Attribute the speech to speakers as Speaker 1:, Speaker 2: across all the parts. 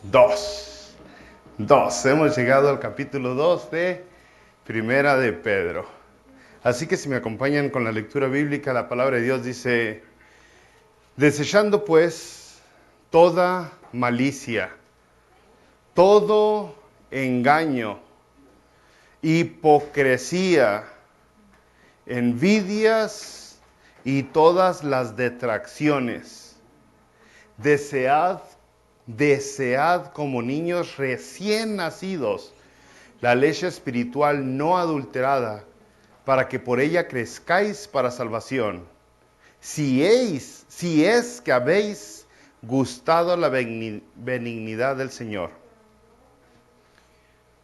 Speaker 1: 2. Hemos llegado al capítulo 2 de Primera de Pedro. Así que si me acompañan con la lectura bíblica, la palabra de Dios dice: desechando pues toda malicia, todo engaño, hipocresía, envidias y todas las detracciones. Desead como niños recién nacidos la leche espiritual no adulterada, para que por ella crezcáis para salvación. Si es que habéis gustado la benignidad del Señor.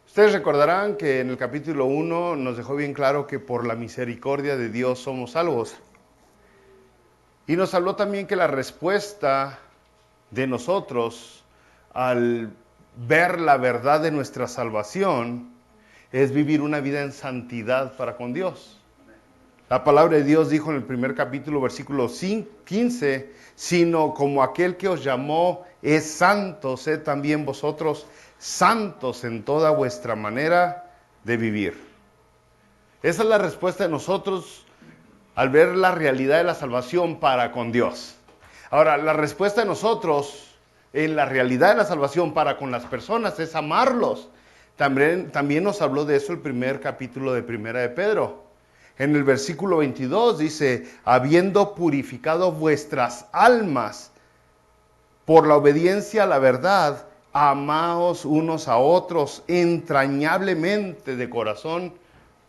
Speaker 1: Ustedes recordarán que en el capítulo 1 nos dejó bien claro que por la misericordia de Dios somos salvos. Y nos habló también que la respuesta de nosotros al ver la verdad de nuestra salvación es vivir una vida en santidad para con Dios. La palabra de Dios dijo en el primer capítulo, versículo 15, sino como aquel que os llamó es santo, sed también vosotros santos en toda vuestra manera de vivir. Esa es la respuesta de nosotros al ver la realidad de la salvación para con Dios. Ahora, la respuesta de nosotros en la realidad de la salvación para con las personas es amarlos. También nos habló de eso el primer capítulo de Primera de Pedro. En el versículo 22 dice: habiendo purificado vuestras almas por la obediencia a la verdad, amaos unos a otros entrañablemente de corazón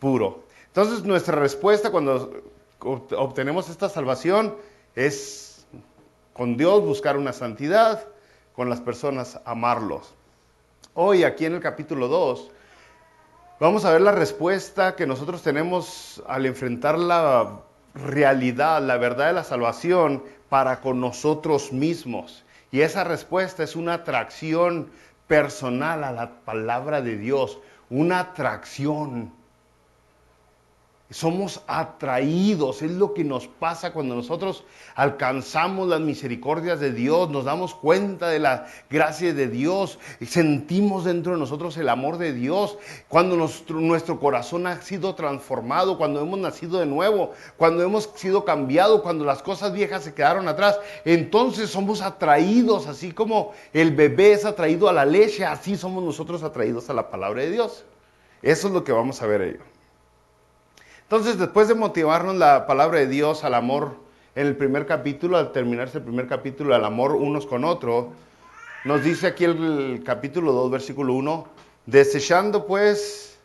Speaker 1: puro. Entonces nuestra respuesta cuando obtenemos esta salvación es con Dios buscar una santidad, con las personas amarlos. Hoy aquí en el capítulo 2 vamos a ver la respuesta que nosotros tenemos al enfrentar la realidad, la verdad de la salvación para con nosotros mismos. Y esa respuesta es una atracción personal a la palabra de Dios, una atracción. Somos atraídos, es lo que nos pasa cuando nosotros alcanzamos las misericordias de Dios, nos damos cuenta de la gracia de Dios, sentimos dentro de nosotros el amor de Dios, cuando nuestro corazón ha sido transformado, cuando hemos nacido de nuevo, cuando hemos sido cambiados, cuando las cosas viejas se quedaron atrás, entonces somos atraídos, así como el bebé es atraído a la leche, así somos nosotros atraídos a la palabra de Dios. Eso es lo que vamos a ver hoy. Entonces, después de motivarnos la palabra de Dios al amor en el primer capítulo, al terminarse el primer capítulo, al amor unos con otros, nos dice aquí el capítulo 2, versículo 1, desechando pues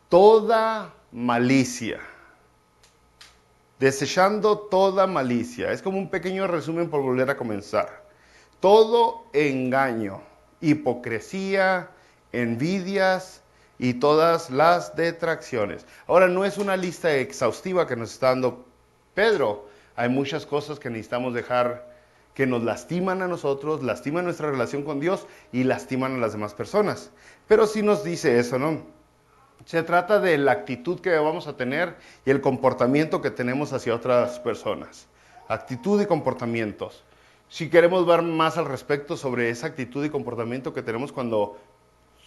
Speaker 1: toda malicia. Desechando toda malicia. Es como un pequeño resumen por volver a comenzar. Todo engaño, hipocresía, envidias y todas las detracciones. Ahora, no es una lista exhaustiva que nos está dando Pedro. Hay muchas cosas que necesitamos dejar que nos lastiman a nosotros, lastiman nuestra relación con Dios y lastiman a las demás personas. Pero sí nos dice eso, ¿no? Se trata de la actitud que vamos a tener y el comportamiento que tenemos hacia otras personas. Actitud y comportamientos. Si queremos ver más al respecto sobre esa actitud y comportamiento que tenemos cuando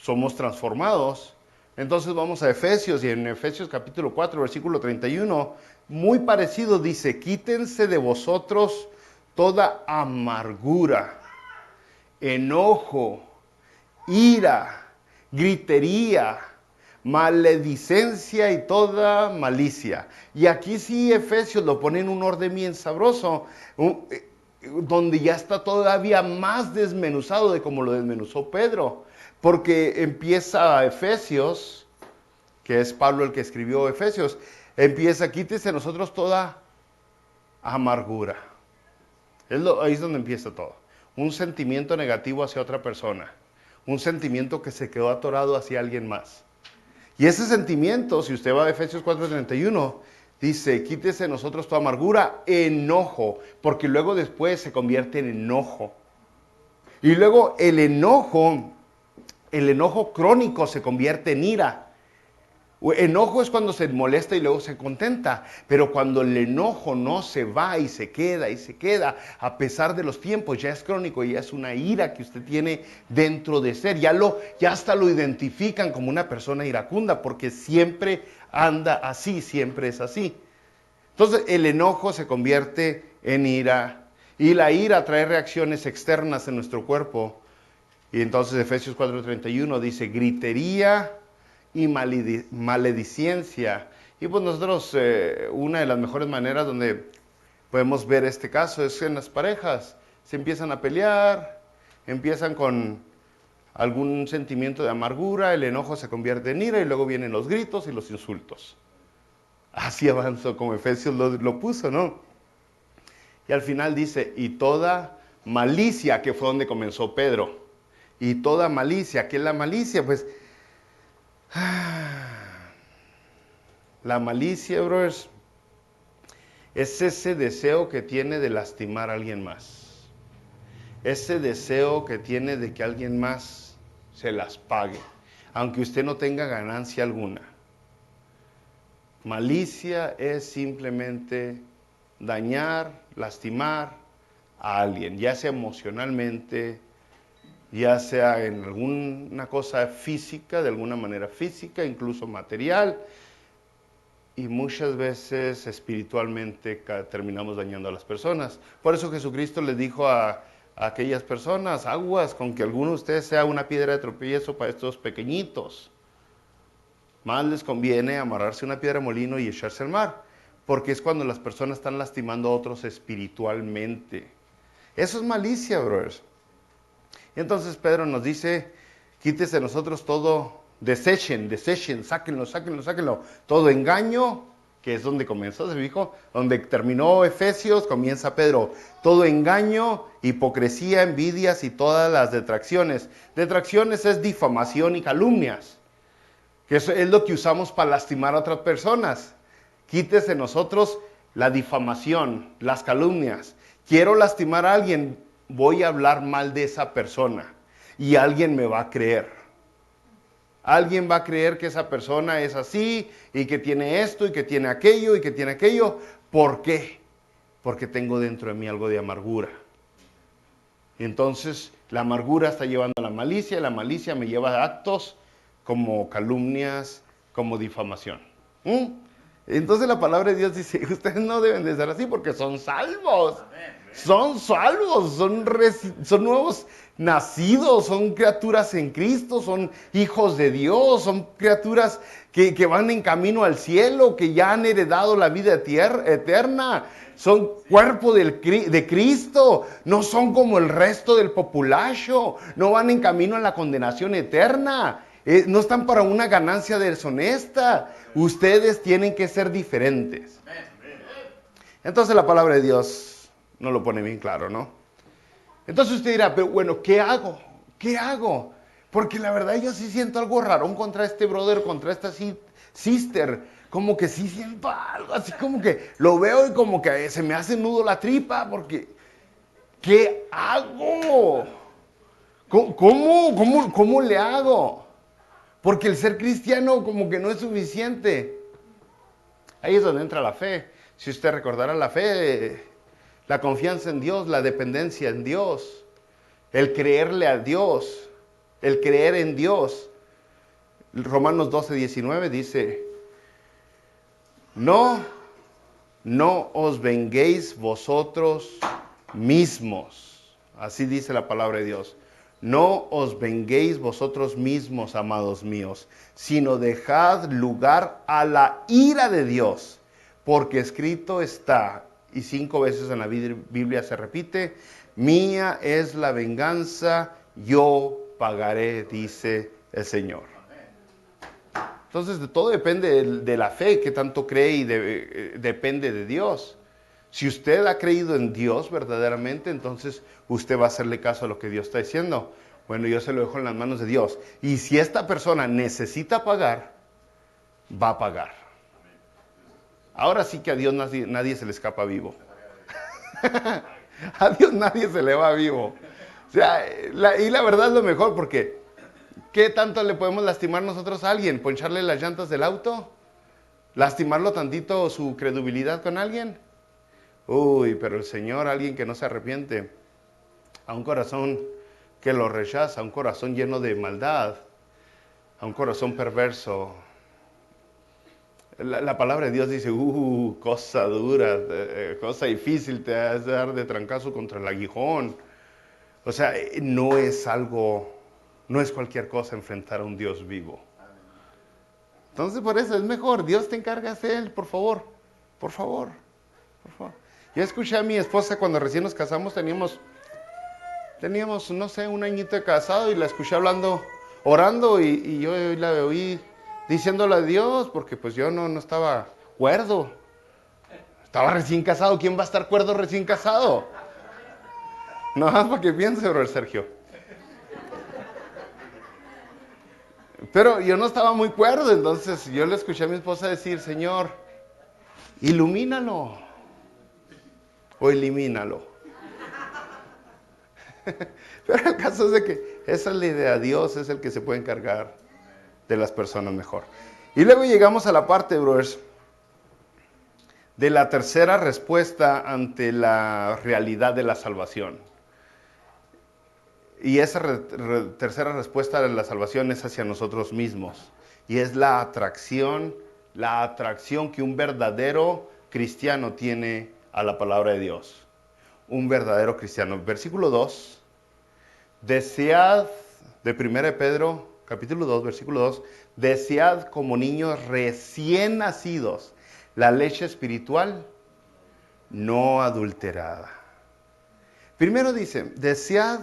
Speaker 1: somos transformados, entonces vamos a Efesios, y en Efesios capítulo 4, versículo 31, muy parecido dice: quítense de vosotros toda amargura, enojo, ira, gritería, maledicencia y toda malicia. Y aquí sí Efesios lo pone en un orden bien sabroso, donde ya está todavía más desmenuzado de como lo desmenuzó Pedro. Porque empieza Efesios, que es Pablo el que escribió Efesios, empieza: quítese de nosotros toda amargura. Ahí es donde empieza todo. Un sentimiento negativo hacia otra persona. Un sentimiento que se quedó atorado hacia alguien más. Y ese sentimiento, si usted va a Efesios 4:31, dice: quítese de nosotros toda amargura, enojo, porque luego después se convierte en enojo. Y luego el enojo crónico se convierte en ira. Enojo es cuando se molesta y luego se contenta, pero cuando el enojo no se va y se queda, a pesar de los tiempos, ya es crónico, ya es una ira que usted tiene dentro de ser, ya hasta lo identifican como una persona iracunda, porque siempre anda así, siempre es así. Entonces el enojo se convierte en ira, y la ira trae reacciones externas en nuestro cuerpo, y entonces Efesios 4:31 dice, gritería y maledicencia. Y pues nosotros, una de las mejores maneras donde podemos ver este caso es en las parejas. Se empiezan a pelear, empiezan con algún sentimiento de amargura, el enojo se convierte en ira y luego vienen los gritos y los insultos. Así avanzó como Efesios lo puso, ¿no? Y al final dice, y toda malicia, que fue donde comenzó Pedro. Y toda malicia, ¿qué es la malicia? Pues la malicia, brothers, es ese deseo que tiene de lastimar a alguien más. Ese deseo que tiene de que alguien más se las pague, aunque usted no tenga ganancia alguna. Malicia es simplemente dañar, lastimar a alguien, ya sea emocionalmente, ya sea en alguna cosa física, de alguna manera física, incluso material, y muchas veces espiritualmente terminamos dañando a las personas. Por eso Jesucristo le dijo a aquellas personas, aguas con que alguno de ustedes sea una piedra de tropiezo para estos pequeñitos. Más les conviene amarrarse una piedra de molino y echarse al mar, porque es cuando las personas están lastimando a otros espiritualmente. Eso es malicia, brothers. Y entonces Pedro nos dice, quítese de nosotros todo, desechen, sáquenlo. Todo engaño, que es donde comenzó, se dijo, donde terminó Efesios, comienza Pedro. Todo engaño, hipocresía, envidias y todas las detracciones. Detracciones es difamación y calumnias, que eso es lo que usamos para lastimar a otras personas. Quítese de nosotros la difamación, las calumnias. Quiero lastimar a alguien, voy a hablar mal de esa persona y alguien me va a creer. Alguien va a creer que esa persona es así y que tiene esto y que tiene aquello y que tiene aquello. ¿Por qué? Porque tengo dentro de mí algo de amargura. Y entonces la amargura está llevando a la malicia y la malicia me lleva a actos como calumnias, como difamación. Entonces la palabra de Dios dice, ustedes no deben de ser así porque son salvos. Son salvos, son nuevos nacidos, son criaturas en Cristo, son hijos de Dios, son criaturas que van en camino al cielo, que ya han heredado la vida eterna, son cuerpo de Cristo, no son como el resto del populacho, no van en camino a la condenación eterna, no están para una ganancia deshonesta, ustedes tienen que ser diferentes. Entonces la palabra de Dios no lo pone bien claro, ¿no? Entonces usted dirá, pero bueno, ¿qué hago? ¿Qué hago? Porque la verdad yo sí siento algo raro contra este brother, contra esta sister. Como que sí siento algo, así como que lo veo y como que se me hace nudo la tripa, porque ¿qué hago? ¿Cómo le hago? Porque el ser cristiano como que no es suficiente. Ahí es donde entra la fe. Si usted recordara la fe, la confianza en Dios, la dependencia en Dios, el creerle a Dios, el creer en Dios. Romanos 12:19 dice, no os venguéis vosotros mismos. Así dice la palabra de Dios. No os venguéis vosotros mismos, amados míos, sino dejad lugar a la ira de Dios, porque escrito está, y 5 veces en la Biblia se repite, mía es la venganza, yo pagaré, dice el Señor. Entonces, todo depende de la fe, que tanto cree y depende de Dios. Si usted ha creído en Dios verdaderamente, entonces usted va a hacerle caso a lo que Dios está diciendo. Bueno, yo se lo dejo en las manos de Dios. Y si esta persona necesita pagar, va a pagar. Ahora sí que a Dios nadie se le escapa vivo. A Dios nadie se le va vivo. O sea, y la verdad es lo mejor, porque ¿Qué tanto le podemos lastimar nosotros a alguien? ¿Poncharle las llantas del auto? ¿Lastimarlo tantito su credibilidad con alguien? Uy, pero el Señor, alguien que no se arrepiente, a un corazón que lo rechaza, a un corazón lleno de maldad, a un corazón perverso. La palabra de Dios dice, cosa dura, cosa difícil, te has de dar de trancazo contra el aguijón. O sea, no es algo, no es cualquier cosa enfrentar a un Dios vivo. Entonces por eso es mejor, Dios te encargas de Él, por favor, por favor, por favor. Yo escuché a mi esposa cuando recién nos casamos, teníamos, no sé, un añito de casado y la escuché hablando, orando y yo la oí diciéndole a Dios, porque pues yo no estaba cuerdo. Estaba recién casado, ¿quién va a estar cuerdo recién casado? No más para que piense, bro, Sergio. Pero yo no estaba muy cuerdo, entonces yo le escuché a mi esposa decir, Señor, ilumínalo o elimínalo. Pero el caso es de que esa es la idea, Dios es el que se puede encargar de las personas mejor. Y luego llegamos a la parte, brothers, de la tercera respuesta ante la realidad de la salvación. Y esa tercera respuesta de la salvación es hacia nosotros mismos. Y es la atracción que un verdadero cristiano tiene a la palabra de Dios. Un verdadero cristiano. Versículo 2. Desead, de 1 Pedro, capítulo 2, versículo 2. Desead como niños recién nacidos la leche espiritual no adulterada. Primero dice, desead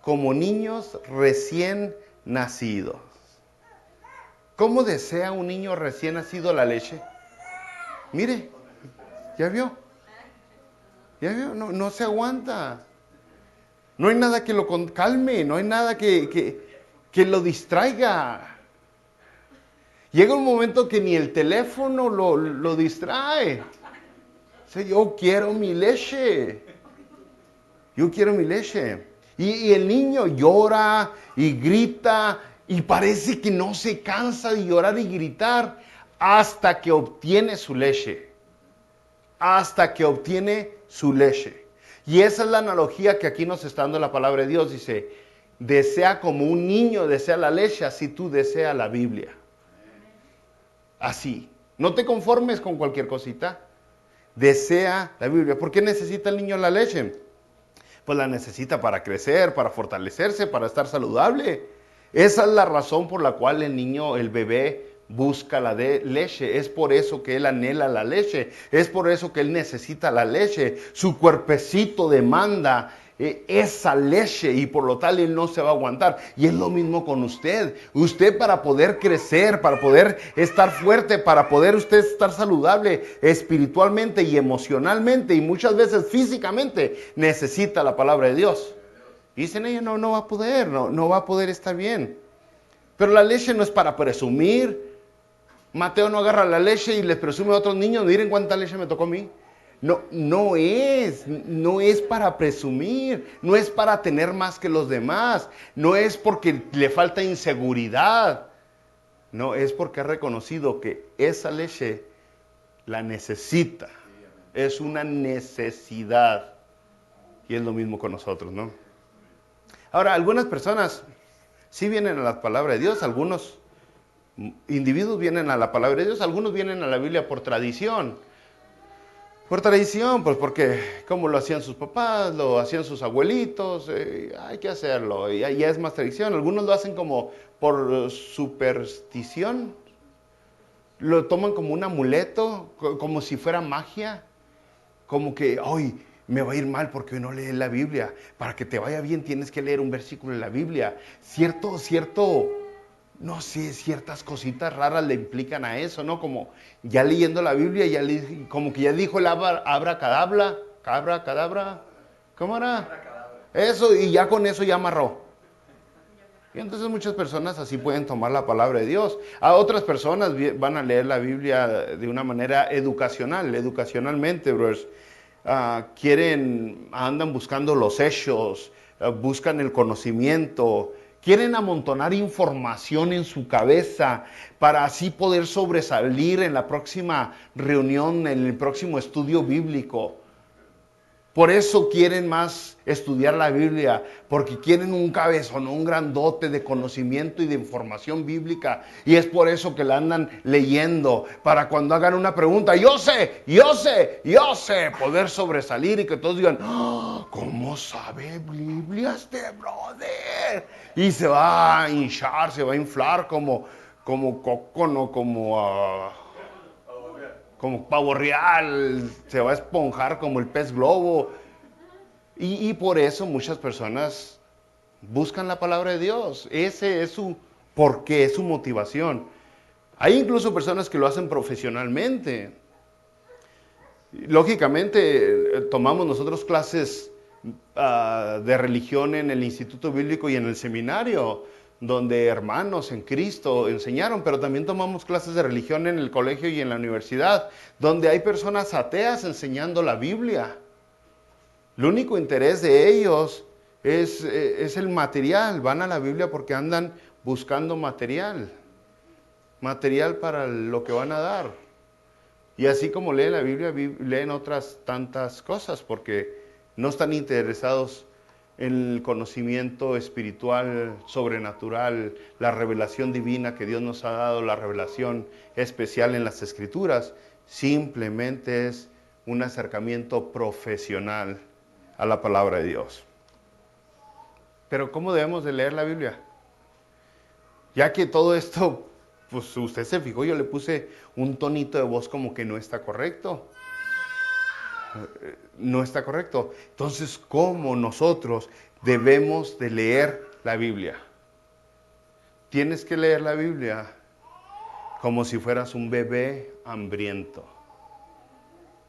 Speaker 1: como niños recién nacidos. ¿Cómo desea un niño recién nacido la leche? Mire, ¿ya vio? ¿Ya vio? No se aguanta. No hay nada que lo calme, no hay nada que lo distraiga. Llega un momento que ni el teléfono lo distrae. O sea, yo quiero mi leche. Yo quiero mi leche. Y el niño llora y grita y parece que no se cansa de llorar y gritar hasta que obtiene su leche. Hasta que obtiene su leche. Y esa es la analogía que aquí nos está dando la palabra de Dios. Dice, desea como un niño desea la leche, así tú deseas la Biblia. Así. No te conformes con cualquier cosita. Desea la Biblia. ¿Por qué necesita el niño la leche? Pues la necesita para crecer, para fortalecerse, para estar saludable. Esa es la razón por la cual el niño, el bebé, busca la leche. Es por eso que él anhela la leche. Es por eso que él necesita la leche. Su cuerpecito demanda esa leche y por lo tal él no se va a aguantar. Y es lo mismo con usted. Usted para poder crecer, para poder estar fuerte, para poder usted estar saludable espiritualmente y emocionalmente y muchas veces físicamente necesita la palabra de Dios. Y dicen ellos, no va a poder, no va a poder estar bien. Pero la leche no es para presumir. Mateo no agarra la leche y les presume a otros niños, miren cuánta leche me tocó a mí. No es para presumir, no es para tener más que los demás, no es porque le falta inseguridad, no, es porque ha reconocido que esa leche la necesita, es una necesidad. Y es lo mismo con nosotros, ¿no? Ahora, algunas personas sí vienen a la palabra de Dios, algunos individuos vienen a la palabra de Dios, algunos vienen a la Biblia por tradición. Por tradición, pues porque como lo hacían sus papás, lo hacían sus abuelitos, hay que hacerlo, y ya es más tradición. Algunos lo hacen como por superstición, lo toman como un amuleto, como si fuera magia, como que, hoy me va a ir mal porque hoy no lees la Biblia. Para que te vaya bien tienes que leer un versículo de la Biblia. No sé, ciertas cositas raras le implican a eso, ¿no? Como ya leyendo la Biblia, como que ya dijo el abracadabra, ¿cómo era? Eso, y ya con eso ya amarró. Y entonces muchas personas así pueden tomar la palabra de Dios. A otras personas van a leer la Biblia de una manera educacionalmente, brothers. Andan buscando los hechos, buscan el conocimiento, Quieren amontonar información en su cabeza para así poder sobresalir en la próxima reunión, en el próximo estudio bíblico. Por eso quieren más estudiar la Biblia, porque quieren un cabezón, un grandote de conocimiento y de información bíblica. Y es por eso que la andan leyendo, para cuando hagan una pregunta, yo sé, poder sobresalir y que todos digan, ¡oh! ¿Cómo sabe Biblia este brother? Y se va a hinchar, se va a inflar como cócono, como pavo real, se va a esponjar como el pez globo. Y por eso muchas personas buscan la palabra de Dios. Ese es su porqué, es su motivación. Hay incluso personas que lo hacen profesionalmente. Lógicamente, tomamos nosotros clases de religión en el Instituto Bíblico y en el seminario, donde hermanos en Cristo enseñaron, pero también tomamos clases de religión en el colegio y en la universidad, donde hay personas ateas enseñando la Biblia. El único interés de ellos es el material. Van a la Biblia porque andan buscando material para lo que van a dar. Y así como leen la Biblia, leen otras tantas cosas, porque no están interesados en el conocimiento espiritual, sobrenatural, la revelación divina que Dios nos ha dado, la revelación especial en las Escrituras. Simplemente es un acercamiento profesional a la palabra de Dios. Pero ¿cómo debemos de leer la Biblia? Ya que todo esto, pues usted se fijó, yo le puse un tonito de voz como que no está correcto. No está correcto. Entonces, ¿cómo nosotros debemos de leer la Biblia? Tienes que leer la Biblia como si fueras un bebé hambriento.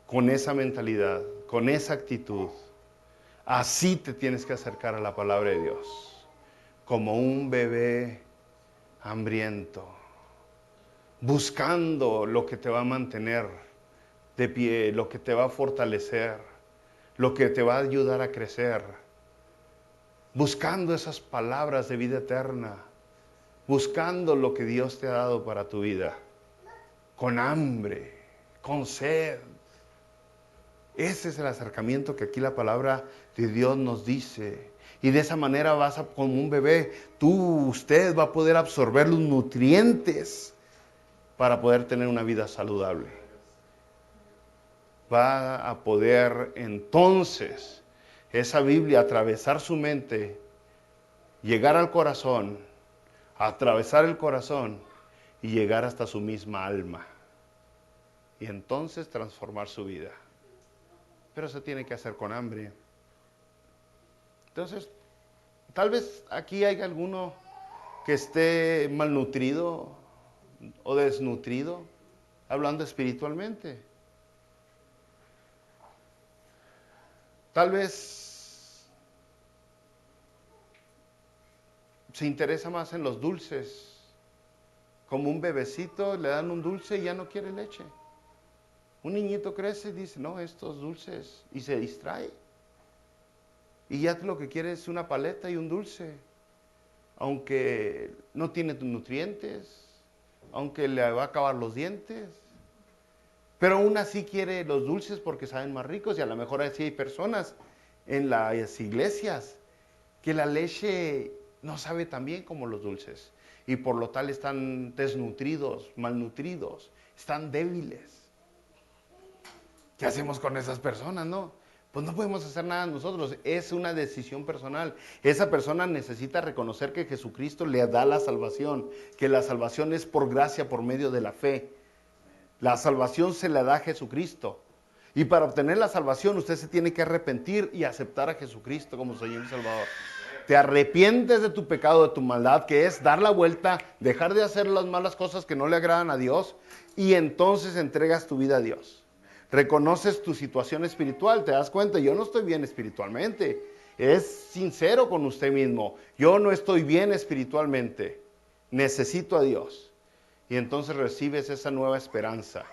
Speaker 1: Con esa mentalidad, con esa actitud. Así te tienes que acercar a la palabra de Dios. Como un bebé hambriento. Buscando lo que te va a mantener de pie, lo que te va a fortalecer, lo que te va a ayudar a crecer. Buscando esas palabras de vida eterna. Buscando lo que Dios te ha dado para tu vida. Con hambre, con sed. Ese es el acercamiento que aquí la palabra de Dios nos dice. Y de esa manera vas a, como un bebé, usted va a poder absorber los nutrientes para poder tener una vida saludable. Va a poder entonces esa Biblia atravesar su mente, llegar al corazón, atravesar el corazón y llegar hasta su misma alma. Y entonces transformar su vida. Pero se tiene que hacer con hambre. Entonces, tal vez aquí hay alguno que esté malnutrido o desnutrido, hablando espiritualmente. Tal vez se interesa más en los dulces. Como un bebecito, le dan un dulce y ya no quiere leche. Un niñito crece y dice, no, estos dulces, y se distrae. Y ya lo que quiere es una paleta y un dulce. Aunque no tiene nutrientes, aunque le va a acabar los dientes. Pero aún así quiere los dulces porque saben más ricos. Y a lo mejor así hay personas en las iglesias que la leche no sabe tan bien como los dulces. Y por lo tal están desnutridos, malnutridos, están débiles. ¿Qué hacemos con esas personas, no? Pues no podemos hacer nada nosotros, es una decisión personal. Esa persona necesita reconocer que Jesucristo le da la salvación, que la salvación es por gracia, por medio de la fe. La salvación se la da a Jesucristo. Y para obtener la salvación usted se tiene que arrepentir y aceptar a Jesucristo como Señor y Salvador. Te arrepientes de tu pecado, de tu maldad, que es dar la vuelta, dejar de hacer las malas cosas que no le agradan a Dios, y entonces entregas tu vida a Dios. Reconoces tu situación espiritual, te das cuenta, yo no estoy bien espiritualmente. Es sincero con usted mismo, yo no estoy bien espiritualmente, necesito a Dios. Y entonces recibes esa nueva esperanza,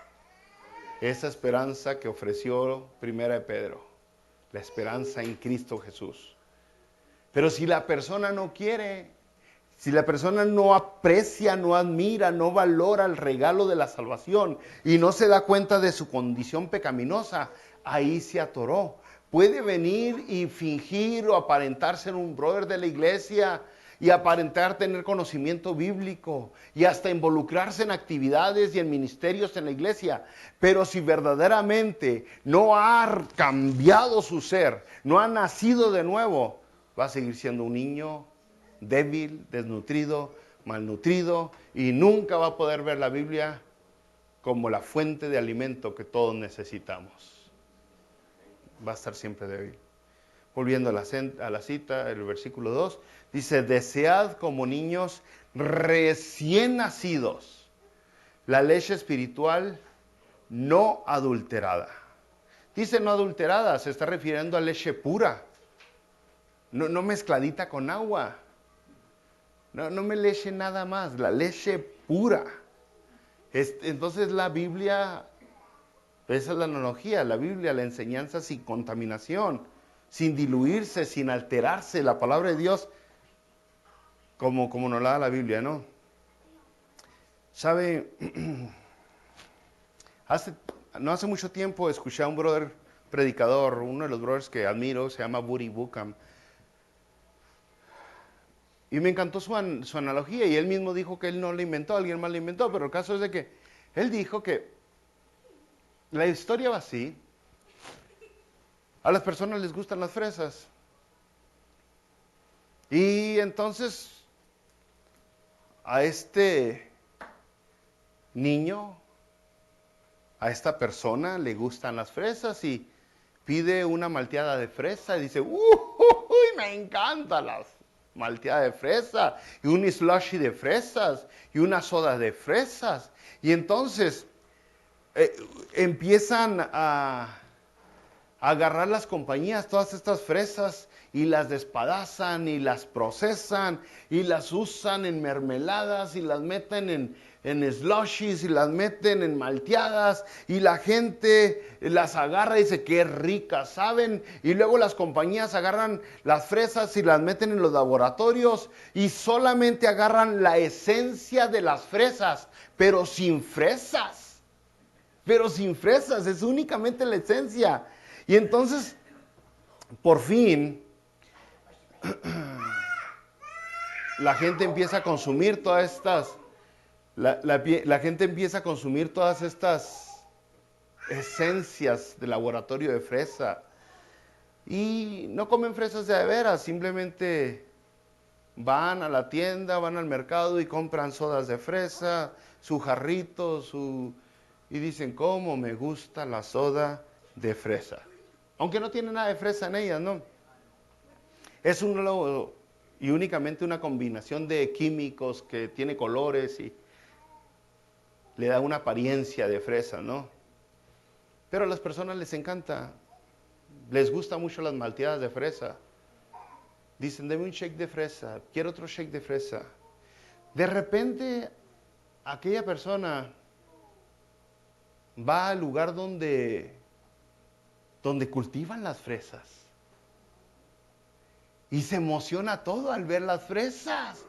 Speaker 1: esa esperanza que ofreció Primera de Pedro, la esperanza en Cristo Jesús. Pero si la persona no quiere, Si la persona no aprecia, no admira, no valora el regalo de la salvación y no se da cuenta de su condición pecaminosa, ahí se atoró. Puede venir y fingir o aparentar ser un brother de la iglesia y aparentar tener conocimiento bíblico y hasta involucrarse en actividades y en ministerios en la iglesia. Pero si verdaderamente no ha cambiado su ser, no ha nacido de nuevo, va a seguir siendo un niño débil, desnutrido, malnutrido y nunca va a poder ver la Biblia como la fuente de alimento que todos necesitamos. Va a estar siempre débil. Volviendo a la cita, el versículo 2, dice, desead como niños recién nacidos la leche espiritual no adulterada. Dice no adulterada, se está refiriendo a leche pura, no mezcladita con agua. No me leche nada más, la leche pura. Entonces la Biblia, esa es la analogía, la Biblia, la enseñanza sin contaminación, sin diluirse, sin alterarse, la palabra de Dios, como nos la da la Biblia, ¿no? ¿Sabe? No hace mucho tiempo escuché a un brother predicador, uno de los brothers que admiro, se llama Buddy Buckham. Y me encantó su analogía y él mismo dijo que él no la inventó, alguien más la inventó, pero el caso es de que él dijo que la historia va así. A las personas les gustan las fresas. Y entonces a este niño, a esta persona le gustan las fresas y pide una malteada de fresa y dice, uy, me encantan las malteada de fresa, y un slushy de fresas, y una soda de fresas. Y entonces empiezan a agarrar las compañías, todas estas fresas, y las despedazan, y las procesan, y las usan en mermeladas, y las meten en slushies, y las meten en malteadas, y la gente las agarra y dice, qué ricas, ¿saben? Y luego las compañías agarran las fresas y las meten en los laboratorios, y solamente agarran la esencia de las fresas, pero sin fresas. Pero sin fresas, es únicamente la esencia. Y entonces, por fin, la gente empieza a consumir todas estas, la gente empieza a consumir todas estas esencias de laboratorio de fresa. Y no comen fresas de veras, simplemente van a la tienda, van al mercado y compran sodas de fresa, su jarrito, y dicen, ¿cómo me gusta la soda de fresa? Aunque no tiene nada de fresa en ellas, ¿no? Es y únicamente una combinación de químicos que tiene colores y le da una apariencia de fresa, ¿no? Pero a las personas les encanta, les gusta mucho las malteadas de fresa. Dicen, deme un shake de fresa, quiero otro shake de fresa. De repente, aquella persona va al lugar donde cultivan las fresas. Y se emociona todo al ver las fresas.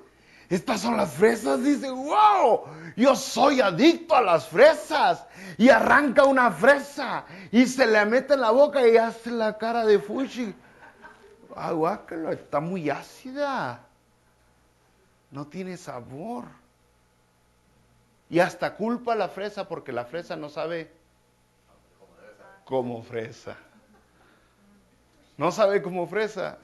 Speaker 1: Estas son las fresas, dice, wow, yo soy adicto a las fresas. Y arranca una fresa y se le mete en la boca y hace la cara de fuchi. Ah, guácala, está muy ácida. No tiene sabor. Y hasta culpa a la fresa porque la fresa no sabe como fresa. No sabe como fresa.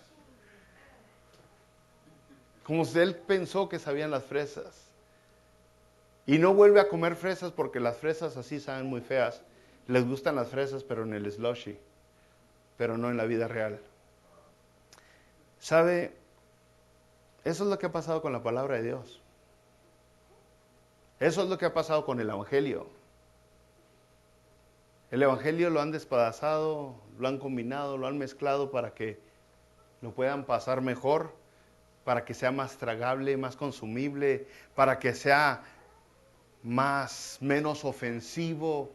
Speaker 1: Como si él pensó que sabían las fresas. Y no vuelve a comer fresas porque las fresas así saben muy feas. Les gustan las fresas, pero en el slushy. Pero no en la vida real. ¿Sabe? Eso es lo que ha pasado con la palabra de Dios. Eso es lo que ha pasado con el Evangelio. El Evangelio lo han despedazado, lo han combinado, lo han mezclado para que lo puedan pasar mejor, para que sea más tragable, más consumible, para que sea menos ofensivo.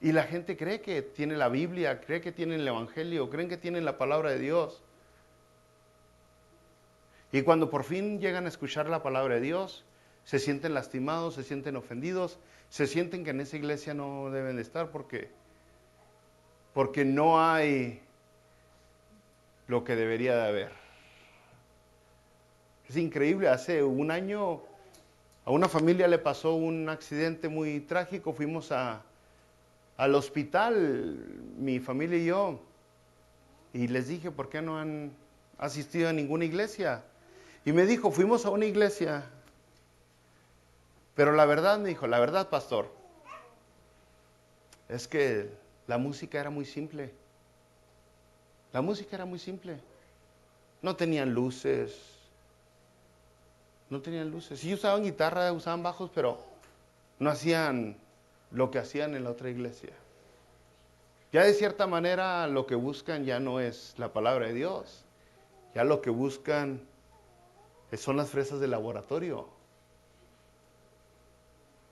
Speaker 1: Y la gente cree que tiene la Biblia, cree que tiene el Evangelio, creen que tienen la palabra de Dios. Y cuando por fin llegan a escuchar la palabra de Dios, se sienten lastimados, se sienten ofendidos, se sienten que en esa iglesia no deben de estar porque no hay lo que debería de haber. Es increíble, hace un año a una familia le pasó un accidente muy trágico, fuimos al hospital, mi familia y yo, y les dije, ¿por qué no han asistido a ninguna iglesia? Y me dijo, fuimos a una iglesia, pero la verdad, me dijo, la verdad, pastor, es que la música era muy simple. La música era muy simple. No tenían luces. Sí usaban guitarra, usaban bajos, pero no hacían lo que hacían en la otra iglesia. Ya de cierta manera lo que buscan ya no es la palabra de Dios. Ya lo que buscan son las fresas de laboratorio.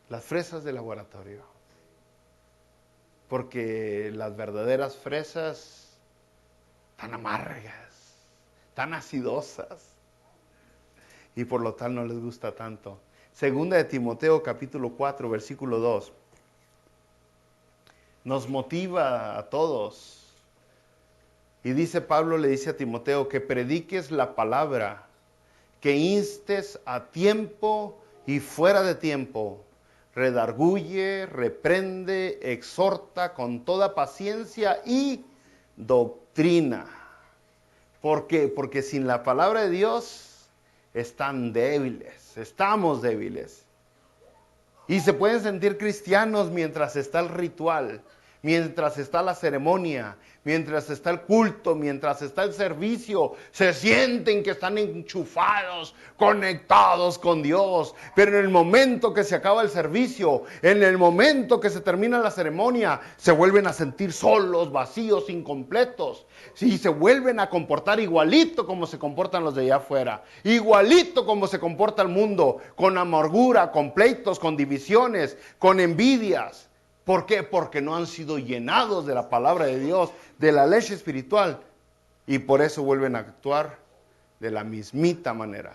Speaker 1: Las fresas de laboratorio. Porque las verdaderas fresas tan amargas, tan acidosas, y por lo tal no les gusta tanto. Segunda de Timoteo capítulo 4, versículo 2. Nos motiva a todos. Y dice Pablo, le dice a Timoteo, que prediques la palabra, que instes a tiempo y fuera de tiempo, redarguye, reprende, exhorta con toda paciencia y doctrina. ¿Por qué? Porque sin la palabra de Dios están débiles, estamos débiles. Y se pueden sentir cristianos mientras está el ritual, mientras está la ceremonia, mientras está el culto, mientras está el servicio. Se sienten que están enchufados, conectados con Dios. Pero en el momento que se acaba el servicio, en el momento que se termina la ceremonia, se vuelven a sentir solos, vacíos, incompletos. Y se vuelven a comportar igualito como se comportan los de allá afuera. Igualito como se comporta el mundo, con amargura, con pleitos, con divisiones, con envidias. ¿Por qué? Porque no han sido llenados de la palabra de Dios, de la leche espiritual. Y por eso vuelven a actuar de la mismita manera.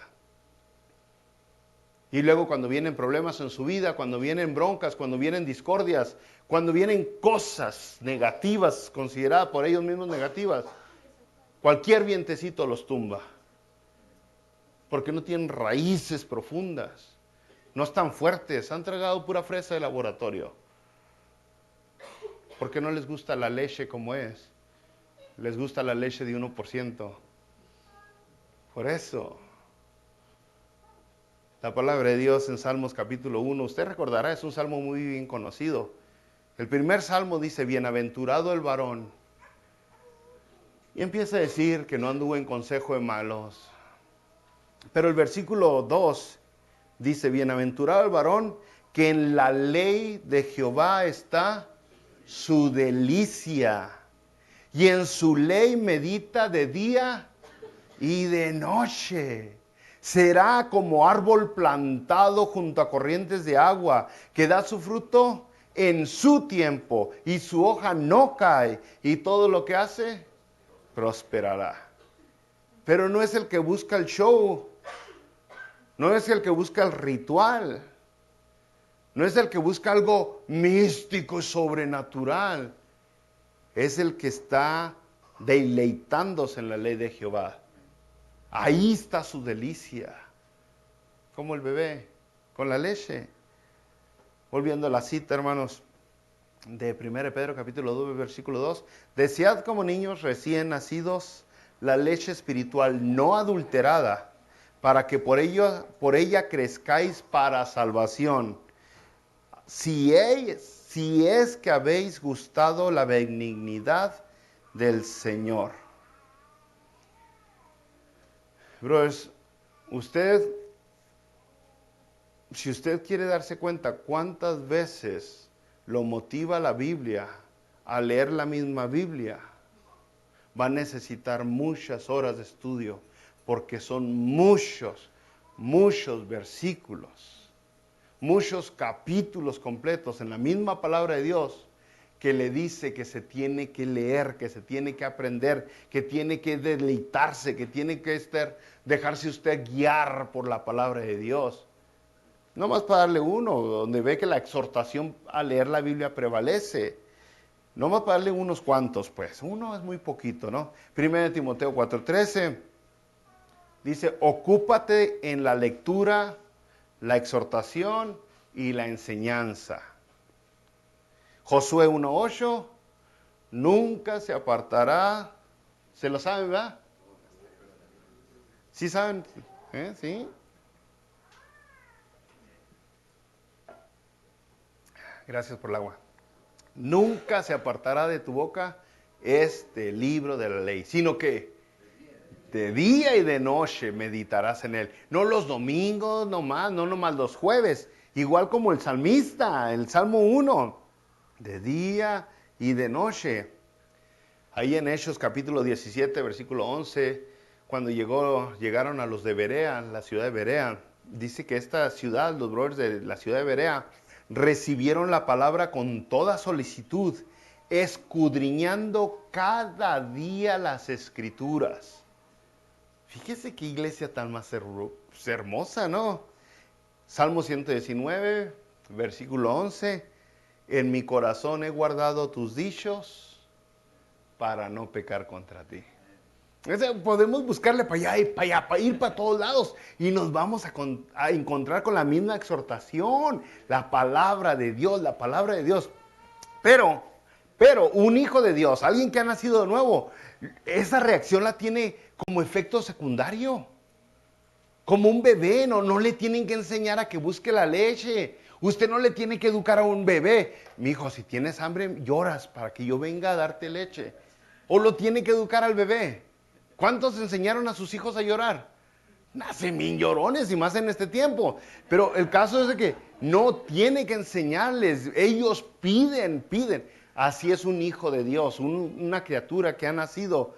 Speaker 1: Y luego cuando vienen problemas en su vida, cuando vienen broncas, cuando vienen discordias, cuando vienen cosas negativas, consideradas por ellos mismos negativas, cualquier vientecito los tumba. Porque no tienen raíces profundas. No están fuertes, han tragado pura fresa de laboratorio. Porque no les gusta la leche como es. Les gusta la leche de 1%. Por eso. La palabra de Dios en Salmos capítulo 1, usted recordará, es un salmo muy bien conocido. El primer salmo dice, bienaventurado el varón. Y empieza a decir que no anduvo en consejo de malos. Pero el versículo 2 dice, bienaventurado el varón que en la ley de Jehová está su delicia, y en su ley medita de día y de noche. Será como árbol plantado junto a corrientes de agua, que da su fruto en su tiempo, y su hoja no cae, y todo lo que hace prosperará. Pero no es el que busca el show, no es el que busca el ritual, no es el que busca algo místico y sobrenatural. Es el que está deleitándose en la ley de Jehová. Ahí está su delicia. Como el bebé, con la leche. Volviendo a la cita, hermanos, de 1 Pedro capítulo 2, versículo 2. Desead como niños recién nacidos la leche espiritual no adulterada, para que por ella crezcáis para salvación. Si es que habéis gustado la benignidad del Señor. Brothers, si usted quiere darse cuenta cuántas veces lo motiva la Biblia a leer la misma Biblia, va a necesitar muchas horas de estudio, porque son muchos versículos, muchos capítulos completos en la misma palabra de Dios, que le dice que se tiene que leer, que se tiene que aprender, que tiene que deleitarse, que tiene que dejarse usted guiar por la palabra de Dios. No más para darle uno, donde ve que la exhortación a leer la Biblia prevalece. No más para darle unos cuantos, pues. Uno es muy poquito, ¿no? 1 Timoteo 4:13 dice, ocúpate en la lectura, la exhortación y la enseñanza. Josué 1:8, nunca se apartará. ¿Se lo saben, verdad? ¿Sí saben? ¿Sí? Gracias por el agua. Nunca se apartará de tu boca este libro de la ley, sino que de día y de noche meditarás en él. No los domingos nomás, no nomás los jueves. Igual como el salmista, el Salmo 1. De día y de noche. Ahí en Hechos capítulo 17, versículo 11, cuando llegaron a los de Berea, la ciudad de Berea, dice que esta ciudad, los brothers de la ciudad de Berea, recibieron la palabra con toda solicitud, escudriñando cada día las escrituras. Fíjese qué iglesia tan más hermosa, ¿no? Salmo 119, versículo 11. En mi corazón he guardado tus dichos para no pecar contra ti. Podemos buscarle para allá y para allá, para ir para todos lados y nos vamos a encontrar con la misma exhortación, la palabra de Dios, la palabra de Dios. Pero un hijo de Dios, alguien que ha nacido de nuevo, esa reacción la tiene como efecto secundario. Como un bebé, no le tienen que enseñar a que busque la leche. Usted no le tiene que educar a un bebé. Mi hijo, si tienes hambre, lloras para que yo venga a darte leche. O lo tiene que educar al bebé. ¿Cuántos enseñaron a sus hijos a llorar? Nacen bien llorones y más en este tiempo. Pero el caso es de que no tiene que enseñarles. Ellos piden. Así es un hijo de Dios, una criatura que ha nacido.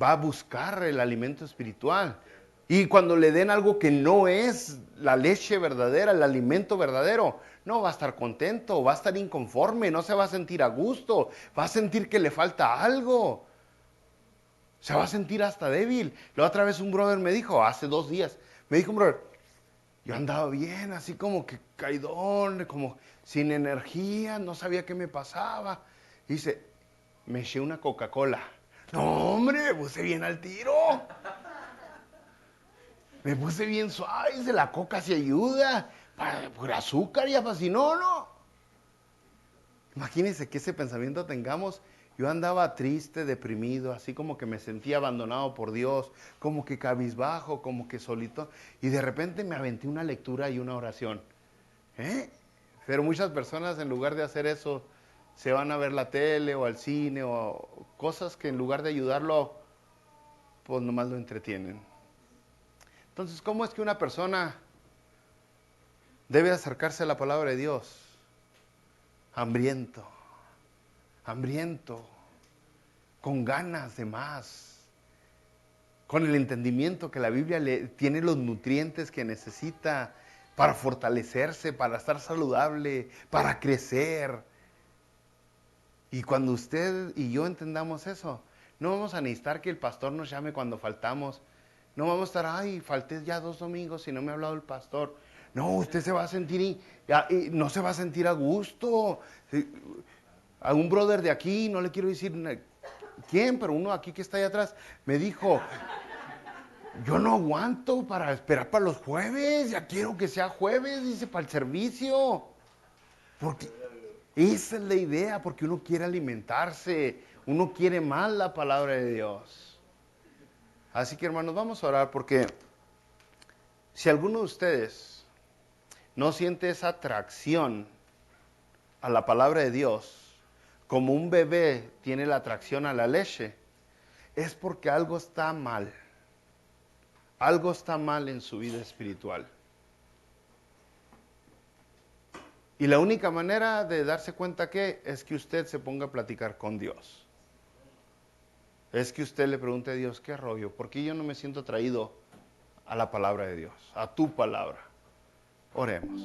Speaker 1: Va a buscar el alimento espiritual. Y cuando le den algo que no es la leche verdadera, el alimento verdadero, no va a estar contento, va a estar inconforme, no se va a sentir a gusto, va a sentir que le falta algo. Se va a sentir hasta débil. La otra vez un brother me dijo, hace 2 días, me dijo un brother, yo andaba bien, así como que caidón, como sin energía, no sabía qué me pasaba. Dice, me eché una Coca-Cola. No, hombre, me puse bien al tiro. Me puse bien suave, dice, la coca se ayuda. Por azúcar ya, si no. Imagínense que ese pensamiento tengamos. Yo andaba triste, deprimido, así como que me sentía abandonado por Dios, como que cabizbajo, como que solito. Y de repente me aventé una lectura y una oración. Pero muchas personas en lugar de hacer eso, se van a ver la tele o al cine o cosas que en lugar de ayudarlo, pues nomás lo entretienen. Entonces, ¿cómo es que una persona debe acercarse a la palabra de Dios? Hambriento, con ganas de más, con el entendimiento que la Biblia tiene los nutrientes que necesita para fortalecerse, para estar saludable, para crecer. Y cuando usted y yo entendamos eso, no vamos a necesitar que el pastor nos llame cuando faltamos. No vamos a estar, falté ya 2 domingos y no me ha hablado el pastor. No, usted se va a sentir, no se va a sentir a gusto. A un brother de aquí, no le quiero decir quién, pero uno aquí que está ahí atrás, me dijo, yo no aguanto para esperar para los jueves, ya quiero que sea jueves, dice, para el servicio. Porque esa es la idea, porque uno quiere alimentarse, uno quiere más la palabra de Dios. Así que hermanos, vamos a orar porque si alguno de ustedes no siente esa atracción a la palabra de Dios, como un bebé tiene la atracción a la leche, es porque algo está mal. Algo está mal en su vida espiritual. Y la única manera de darse cuenta que es que usted se ponga a platicar con Dios. Es que usted le pregunte a Dios, ¿qué rollo? ¿Por qué yo no me siento atraído a la palabra de Dios, a tu palabra? Oremos.